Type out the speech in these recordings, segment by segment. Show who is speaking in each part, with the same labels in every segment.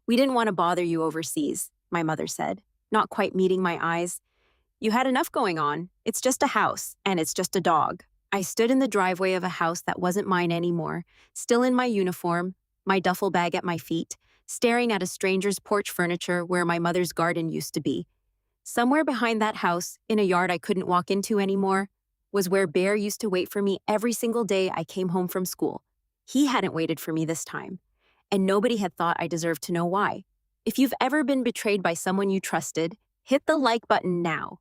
Speaker 1: "We didn't want to bother you overseas," my mother said, not quite meeting my eyes. "You had enough going on. It's just a house, and it's just a dog." I stood in the driveway of a house that wasn't mine anymore, still in my uniform, my duffel bag at my feet, staring at a stranger's porch furniture where my mother's garden used to be. Somewhere behind that house, in a yard I couldn't walk into anymore, was where Bear used to wait for me every single day I came home from school. He hadn't waited for me this time, and nobody had thought I deserved to know why. If you've ever been betrayed by someone you trusted, hit the like button now.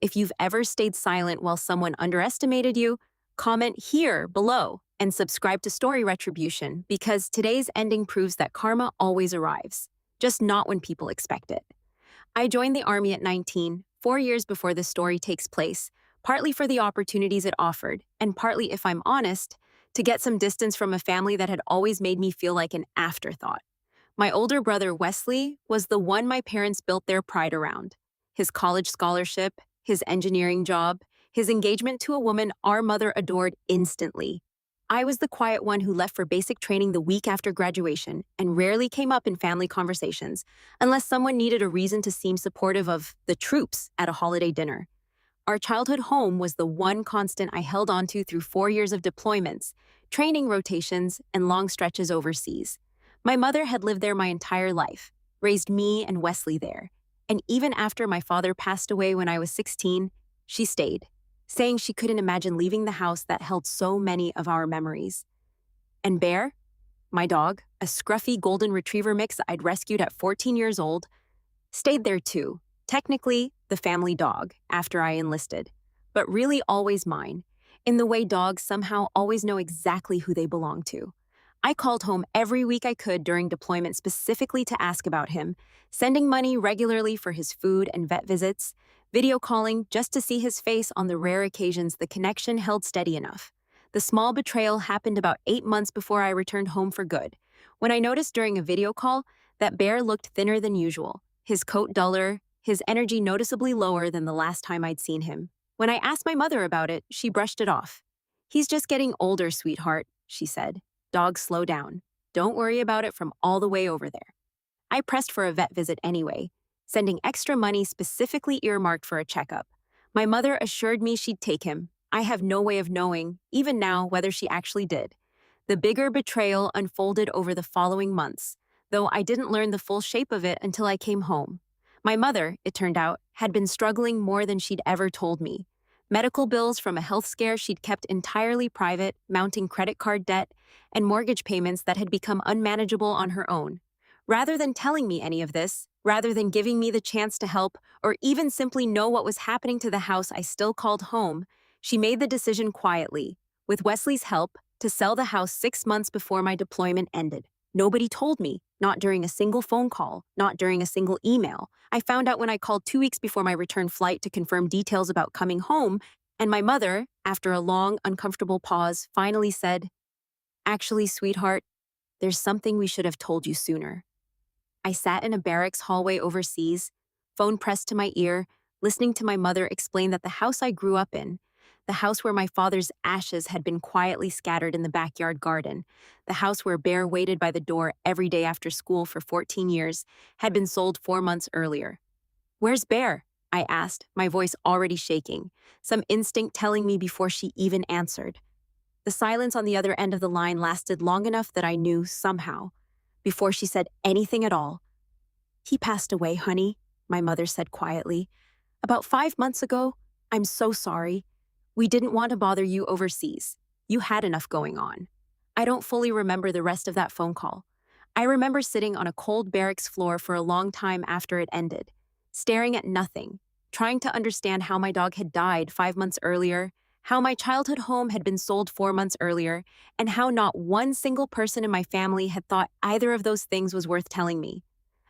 Speaker 1: If you've ever stayed silent while someone underestimated you, comment here below and subscribe to Story Retribution because today's ending proves that karma always arrives, just not when people expect it. I joined the Army at 19, 4 years before this story takes place, partly for the opportunities it offered, and partly, if I'm honest, to get some distance from a family that had always made me feel like an afterthought. My older brother, Wesley, was the one my parents built their pride around. His college scholarship, his engineering job, his engagement to a woman our mother adored instantly. I was the quiet one who left for basic training the week after graduation and rarely came up in family conversations unless someone needed a reason to seem supportive of the troops at a holiday dinner. Our childhood home was the one constant I held onto through 4 years of deployments, training rotations, and long stretches overseas. My mother had lived there my entire life, raised me and Wesley there, and even after my father passed away when I was 16, she stayed, saying she couldn't imagine leaving the house that held so many of our memories. And Bear, my dog, a scruffy golden retriever mix I'd rescued at 14 years old, stayed there too, technically the family dog after I enlisted, but really always mine, in the way dogs somehow always know exactly who they belong to. I called home every week I could during deployment specifically to ask about him, sending money regularly for his food and vet visits, video calling just to see his face on the rare occasions the connection held steady enough. The small betrayal happened about 8 months before I returned home for good, when I noticed during a video call that Bear looked thinner than usual, his coat duller, his energy noticeably lower than the last time I'd seen him. When I asked my mother about it, she brushed it off. "He's just getting older, sweetheart," she said. "Dogs slow down. Don't worry about it from all the way over there." I pressed for a vet visit anyway, sending extra money specifically earmarked for a checkup. My mother assured me she'd take him. I have no way of knowing, even now, whether she actually did. The bigger betrayal unfolded over the following months, though I didn't learn the full shape of it until I came home. My mother, it turned out, had been struggling more than she'd ever told me. Medical bills from a health scare she'd kept entirely private, mounting credit card debt, and mortgage payments that had become unmanageable on her own. Rather than telling me any of this, rather than giving me the chance to help, or even simply know what was happening to the house I still called home, she made the decision quietly, with Wesley's help, to sell the house 6 months before my deployment ended. Nobody told me, not during a single phone call, not during a single email. I found out when I called 2 weeks before my return flight to confirm details about coming home, and my mother, after a long, uncomfortable pause, finally said, "Actually, sweetheart, there's something we should have told you sooner." I sat in a barracks hallway overseas, phone pressed to my ear, listening to my mother explain that the house I grew up in, the house where my father's ashes had been quietly scattered in the backyard garden, the house where Bear waited by the door every day after school for 14 years, had been sold 4 months earlier. "Where's Bear?" I asked, my voice already shaking, some instinct telling me before she even answered. The silence on the other end of the line lasted long enough that I knew, somehow, before she said anything at all. "He passed away, honey," my mother said quietly. "About 5 months ago. I'm so sorry. We didn't want to bother you overseas. You had enough going on." I don't fully remember the rest of that phone call. I remember sitting on a cold barracks floor for a long time after it ended, staring at nothing, trying to understand how my dog had died 5 months earlier, how my childhood home had been sold 4 months earlier, and how not one single person in my family had thought either of those things was worth telling me.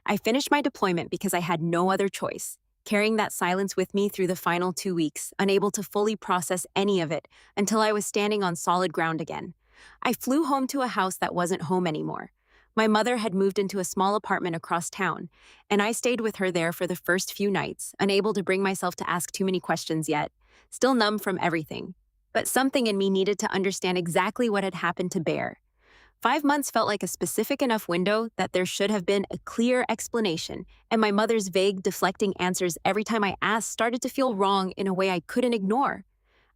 Speaker 1: I finished my deployment because I had no other choice, carrying that silence with me through the final 2 weeks, unable to fully process any of it until I was standing on solid ground again. I flew home to a house that wasn't home anymore. My mother had moved into a small apartment across town, and I stayed with her there for the first few nights, unable to bring myself to ask too many questions yet, still numb from everything. But something in me needed to understand exactly what had happened to Bear. 5 months felt like a specific enough window that there should have been a clear explanation, and my mother's vague, deflecting answers every time I asked started to feel wrong in a way I couldn't ignore.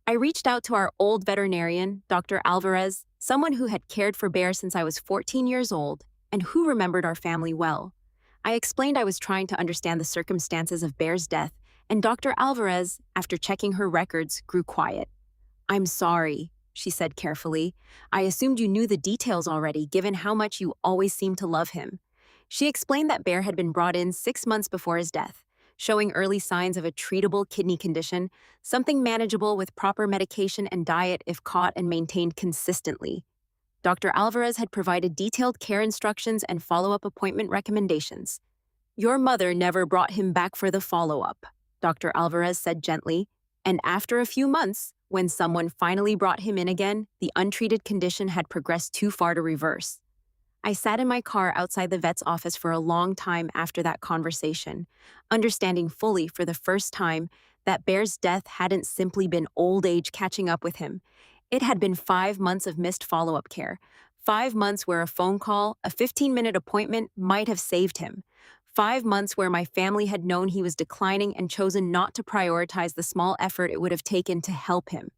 Speaker 1: I reached out to our old veterinarian, Dr. Alvarez, someone who had cared for Bear since I was 14 years old and who remembered our family well. I explained I was trying to understand the circumstances of Bear's death, and Dr. Alvarez, after checking her records, grew quiet. "I'm sorry," she said carefully. "I assumed you knew the details already, given how much you always seemed to love him." She explained that Bear had been brought in 6 months before his death, showing early signs of a treatable kidney condition, something manageable with proper medication and diet if caught and maintained consistently. Dr. Alvarez had provided detailed care instructions and follow-up appointment recommendations. "Your mother never brought him back for the follow-up," Dr. Alvarez said gently, and after a few months, when someone finally brought him in again, the untreated condition had progressed too far to reverse. I sat in my car outside the vet's office for a long time after that conversation, understanding fully for the first time that Bear's death hadn't simply been old age catching up with him. It had been 5 months of missed follow-up care, 5 months where a phone call, a 15-minute appointment might have saved him, 5 months where my family had known he was declining and chosen not to prioritize the small effort it would have taken to help him.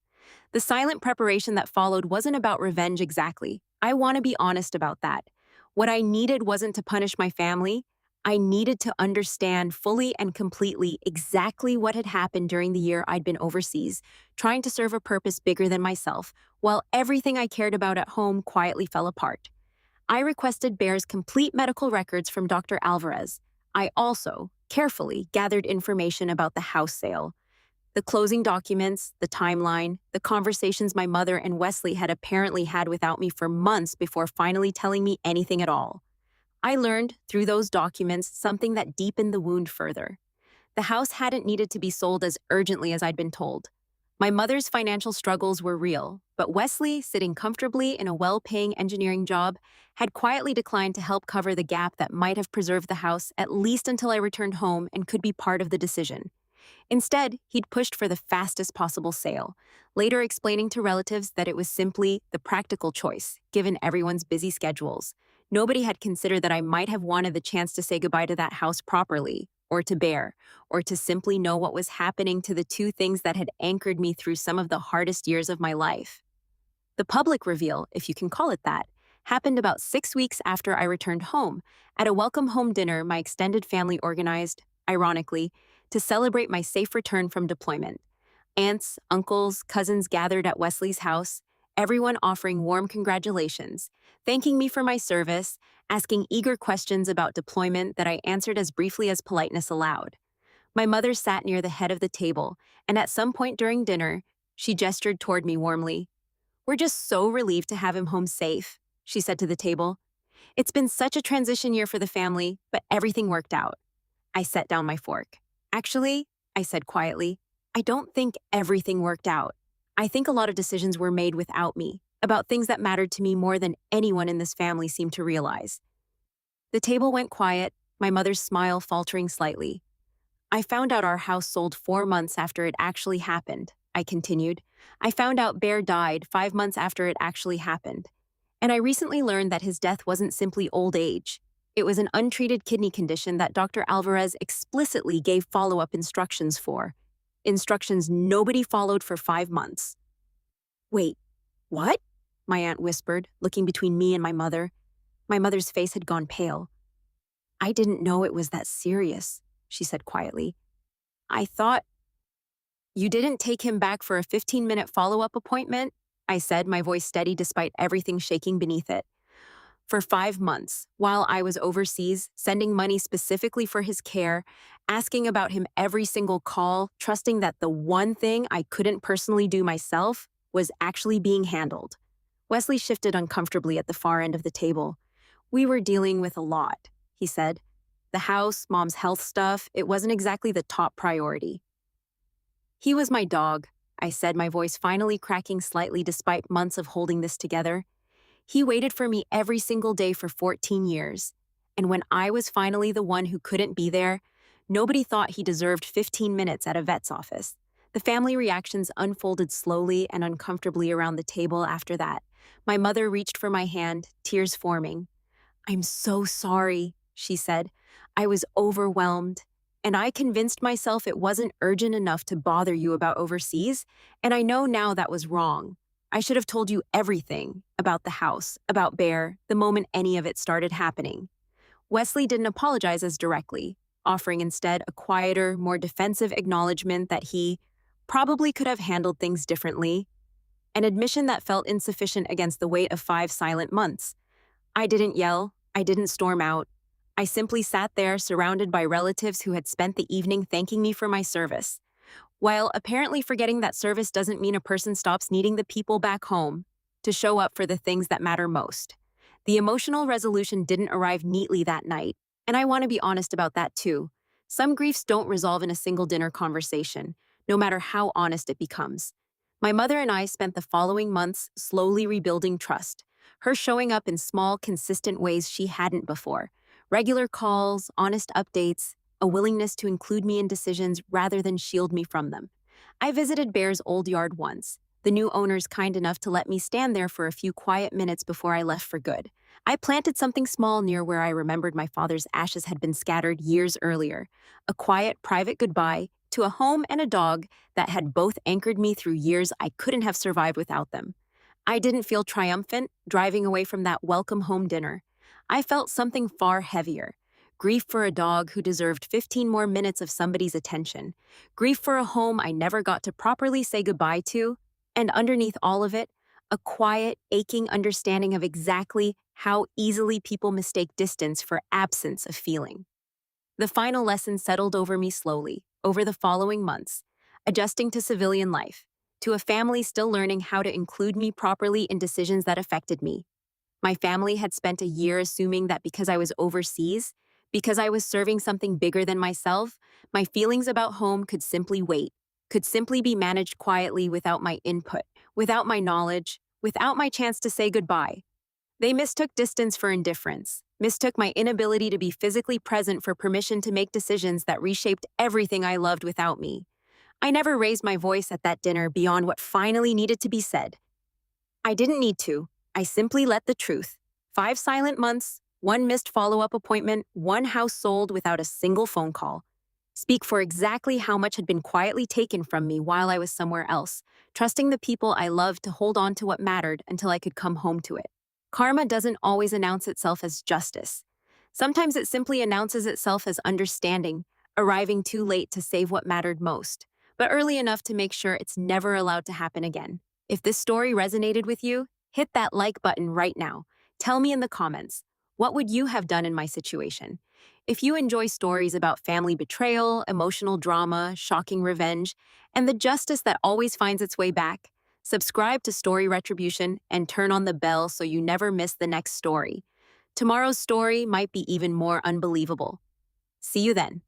Speaker 1: The silent preparation that followed wasn't about revenge exactly. I want to be honest about that. What I needed wasn't to punish my family. I needed to understand fully and completely exactly what had happened during the year I'd been overseas, trying to serve a purpose bigger than myself, while everything I cared about at home quietly fell apart. I requested Bear's complete medical records from Dr. Alvarez. I also, carefully, gathered information about the house sale. The closing documents, the timeline, the conversations my mother and Wesley had apparently had without me for months before finally telling me anything at all. I learned, through those documents, something that deepened the wound further. The house hadn't needed to be sold as urgently as I'd been told. My mother's financial struggles were real, but Wesley, sitting comfortably in a well-paying engineering job, had quietly declined to help cover the gap that might have preserved the house at least until I returned home and could be part of the decision. Instead, he'd pushed for the fastest possible sale, later explaining to relatives that it was simply the practical choice, given everyone's busy schedules. Nobody had considered that I might have wanted the chance to say goodbye to that house properly, or to Bear, or to simply know what was happening to the two things that had anchored me through some of the hardest years of my life. The public reveal, if you can call it that, happened about 6 weeks after I returned home, at a welcome home dinner my extended family organized, ironically, to celebrate my safe return from deployment. Aunts, uncles, cousins gathered at Wesley's house, everyone offering warm congratulations, thanking me for my service, asking eager questions about deployment that I answered as briefly as politeness allowed. My mother sat near the head of the table, and at some point during dinner, she gestured toward me warmly. "We're just so relieved to have him home safe," she said to the table. "It's been such a transition year for the family, but everything worked out." I set down my fork. "Actually," I said quietly, "I don't think everything worked out. I think a lot of decisions were made without me, about things that mattered to me more than anyone in this family seemed to realize." The table went quiet, my mother's smile faltering slightly. "I found out our house sold 4 months after it actually happened," I continued. "I found out Bear died 5 months after it actually happened. And I recently learned that his death wasn't simply old age. It was an untreated kidney condition that Dr. Alvarez explicitly gave follow-up instructions for. Instructions nobody followed for 5 months. "Wait, what?" my aunt whispered, looking between me and my mother. My mother's face had gone pale. "I didn't know it was that serious," she said quietly. "I thought—" "You didn't take him back for a 15-minute follow-up appointment?" I said, my voice steady despite everything shaking beneath it. "For 5 months, while I was overseas, sending money specifically for his care, asking about him every single call, trusting that the one thing I couldn't personally do myself was actually being handled." Wesley shifted uncomfortably at the far end of the table. "We were dealing with a lot," he said. "The house, Mom's health stuff, it wasn't exactly the top priority." "He was my dog," I said, my voice finally cracking slightly despite months of holding this together. "He waited for me every single day for 14 years. And when I was finally the one who couldn't be there, nobody thought he deserved 15 minutes at a vet's office." The family reactions unfolded slowly and uncomfortably around the table after that, My mother reached for my hand, tears forming. "I'm so sorry," she said. "I was overwhelmed. And I convinced myself it wasn't urgent enough to bother you about overseas, and I know now that was wrong. I should have told you everything about the house, about Bear, the moment any of it started happening." Wesley didn't apologize as directly, offering instead a quieter, more defensive acknowledgement that he probably could have handled things differently, an admission that felt insufficient against the weight of 5 silent months. I didn't yell, I didn't storm out. I simply sat there surrounded by relatives who had spent the evening thanking me for my service, while apparently forgetting that service doesn't mean a person stops needing the people back home to show up for the things that matter most. The emotional resolution didn't arrive neatly that night, and I want to be honest about that too. Some griefs don't resolve in a single dinner conversation, no matter how honest it becomes. My mother and I spent the following months slowly rebuilding trust, her showing up in small, consistent ways she hadn't before. Regular calls, honest updates, a willingness to include me in decisions rather than shield me from them. I visited Bear's old yard once, the new owners kind enough to let me stand there for a few quiet minutes before I left for good. I planted something small near where I remembered my father's ashes had been scattered years earlier, a quiet, private goodbye to a home and a dog that had both anchored me through years I couldn't have survived without them. I didn't feel triumphant driving away from that welcome home dinner. I felt something far heavier. Grief for a dog who deserved 15 more minutes of somebody's attention. Grief for a home I never got to properly say goodbye to. And underneath all of it, a quiet, aching understanding of exactly how easily people mistake distance for absence of feeling. The final lesson settled over me slowly, over the following months, adjusting to civilian life, to a family still learning how to include me properly in decisions that affected me. My family had spent a year assuming that because I was overseas, because I was serving something bigger than myself, my feelings about home could simply wait, could simply be managed quietly without my input, without my knowledge, without my chance to say goodbye. They mistook distance for indifference, mistook my inability to be physically present for permission to make decisions that reshaped everything I loved without me. I never raised my voice at that dinner beyond what finally needed to be said. I didn't need to. I simply let the truth. 5 silent months, one missed follow-up appointment, one house sold without a single phone call, speak for exactly how much had been quietly taken from me while I was somewhere else, trusting the people I loved to hold on to what mattered until I could come home to it. Karma doesn't always announce itself as justice. Sometimes it simply announces itself as understanding, arriving too late to save what mattered most, but early enough to make sure it's never allowed to happen again. If this story resonated with you, hit that like button right now. Tell me in the comments, what would you have done in my situation? If you enjoy stories about family betrayal, emotional drama, shocking revenge, and the justice that always finds its way back, subscribe to Story Retribution and turn on the bell so you never miss the next story. Tomorrow's story might be even more unbelievable. See you then.